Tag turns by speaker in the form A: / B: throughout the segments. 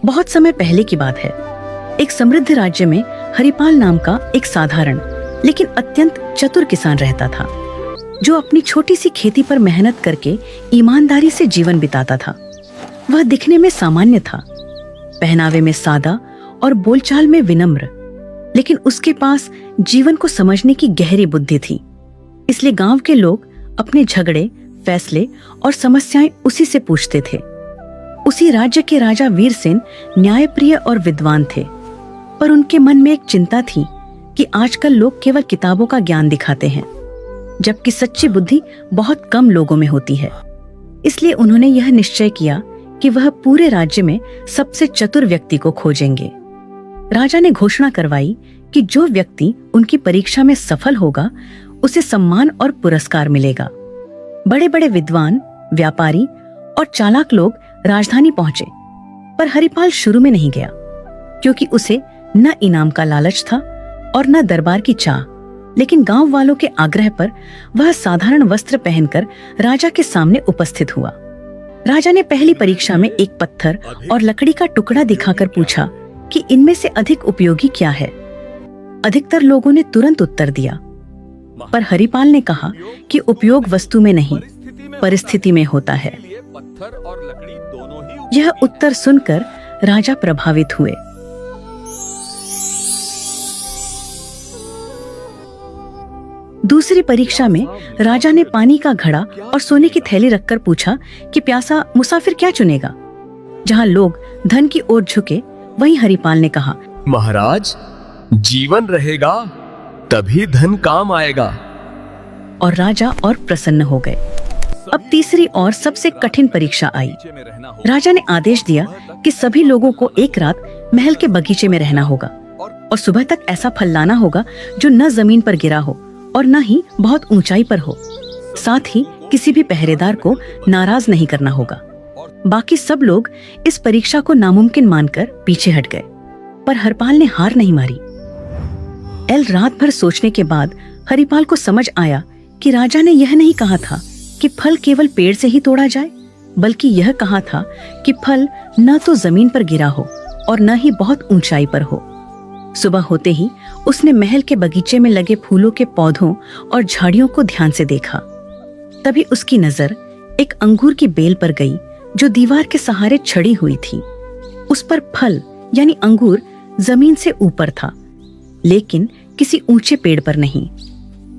A: बहुत समय पहले की बात है। एक समृद्ध राज्य में हरिपाल नाम का एक साधारण लेकिन अत्यंत चतुर किसान रहता था, जो अपनी छोटी सी खेती पर मेहनत करके ईमानदारी से जीवन बिताता था। वह दिखने में सामान्य था, पहनावे में सादा और बोलचाल में विनम्र, लेकिन उसके पास जीवन को समझने की गहरी बुद्धि थी। इसलिए गांव के लोग अपने झगड़े, फैसले और समस्याएं उसी से पूछते थे। उसी राज्य के राजा वीरसेन न्यायप्रिय और विद्वान थे, पर उनके मन में एक चिंता थी कि आजकल लोग केवल किताबों का ज्ञान दिखाते हैं, जबकि सच्ची बुद्धि बहुत कम लोगों में होती है। इसलिए उन्होंने यह निश्चय किया कि वह पूरे राज्य में सबसे चतुर व्यक्ति को खोजेंगे। राजा ने घोषणा करवाई कि जो व्यक्ति उनकी परीक्षा में सफल होगा उसे सम्मान और पुरस्कार मिलेगा। बड़े बड़े विद्वान, व्यापारी और चालाक लोग राजधानी पहुंचे, पर हरिपाल शुरू में नहीं गया, क्योंकि उसे न इनाम का लालच था और न दरबार की चाह। लेकिन गांव वालों के आग्रह पर वह साधारण वस्त्र पहनकर राजा के सामने उपस्थित हुआ। राजा ने पहली परीक्षा में एक पत्थर और लकड़ी का टुकड़ा दिखाकर पूछा कि इनमें से अधिक उपयोगी क्या है। अधिकतर लोगों ने तुरंत उत्तर दिया, पर हरिपाल ने कहा कि उपयोग वस्तु में नहीं, परिस्थिति में होता है। यह उत्तर सुनकर राजा प्रभावित हुए। दूसरी परीक्षा में राजा ने पानी का घड़ा और सोने की थैली रखकर पूछा कि प्यासा मुसाफिर क्या चुनेगा। जहां लोग धन की ओर झुके, वहीं हरिपाल ने कहा,
B: महाराज, जीवन रहेगा तभी धन काम आएगा।
A: और राजा और प्रसन्न हो गए। अब तीसरी और सबसे कठिन परीक्षा आई। राजा ने आदेश दिया कि सभी लोगों को एक रात महल के बगीचे में रहना होगा और सुबह तक ऐसा फल लाना होगा जो न जमीन पर गिरा हो और न ही बहुत ऊंचाई पर हो। साथ ही किसी भी पहरेदार को नाराज नहीं करना होगा। बाकी सब लोग इस परीक्षा को नामुमकिन मानकर पीछे हट गए, पर हरिपाल ने हार नहीं मारी। रात भर सोचने के बाद हरिपाल को समझ आया कि राजा ने यह नहीं कहा था कि फल केवल पेड़ से ही तोड़ा जाए, बल्कि यह कहा था कि फल न तो जमीन पर गिरा हो और न ही बहुत ऊंचाई पर हो। सुबह होते ही उसने महल के बगीचे में लगे फूलों के पौधों और झाड़ियों को ध्यान से देखा। तभी उसकी नजर एक अंगूर की बेल पर गई, जो दीवार के सहारे छड़ी हुई थी। उस पर फल यानी अंगूर जमीन से ऊपर था, लेकिन किसी ऊंचे पेड़ पर नहीं।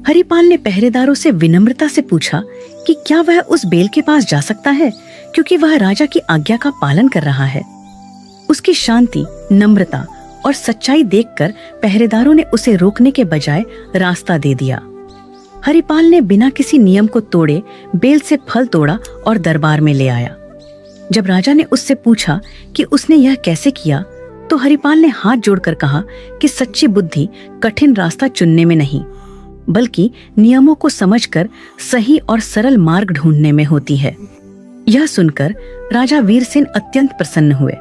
A: हरिपाल ने पहरेदारों से विनम्रता से पूछा कि क्या वह उस बेल के पास जा सकता है, क्योंकि वह राजा की आज्ञा का पालन कर रहा है। उसकी शांति, नम्रता और सच्चाई देखकर पहरेदारों ने उसे रोकने के बजाय रास्ता दे दिया। हरिपाल ने बिना किसी नियम को तोड़े बेल से फल तोड़ा और दरबार में ले आया। जब राजा ने उससे पूछा कि उसने यह कैसे किया, तो हरिपाल ने हाथ जोड़कर कहा कि सच्ची बुद्धि कठिन रास्ता चुनने में नहीं, बल्कि नियमों को समझकर सही और सरल मार्ग ढूंढने में होती है। यह सुनकर राजा वीरसेन अत्यंत प्रसन्न हुए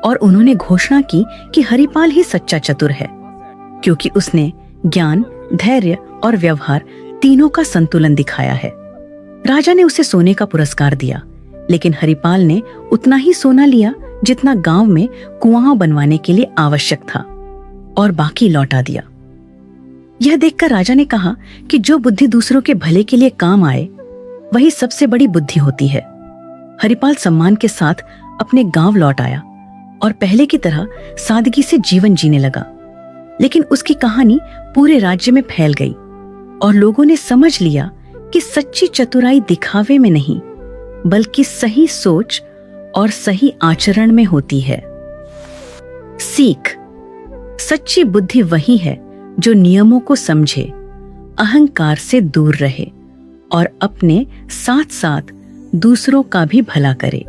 A: और उन्होंने घोषणा की कि हरिपाल ही सच्चा चतुर है, क्योंकि उसने ज्ञान, धैर्य और व्यवहार तीनों का संतुलन दिखाया है। राजा ने उसे सोने का पुरस्कार दिया, लेकिन हरिपाल ने उतना ही सोना लिया जितना गांव में कुआं बनवाने के लिए आवश्यक था, और बाकी लौटा दिया। यह देखकर राजा ने कहा कि जो बुद्धि दूसरों के भले के लिए काम आए, वही सबसे बड़ी बुद्धि होती है। हरिपाल सम्मान के साथ अपने गांव लौट आया और पहले की तरह सादगी से जीवन जीने लगा। लेकिन उसकी कहानी पूरे राज्य में फैल गई और लोगों ने समझ लिया कि सच्ची चतुराई दिखावे में नहीं, बल्कि सही सोच और सही आचरण में होती है। सीख: सच्ची बुद्धि वही है जो नियमों को समझे, अहंकार से दूर रहे और अपने साथ साथ दूसरों का भी भला करे।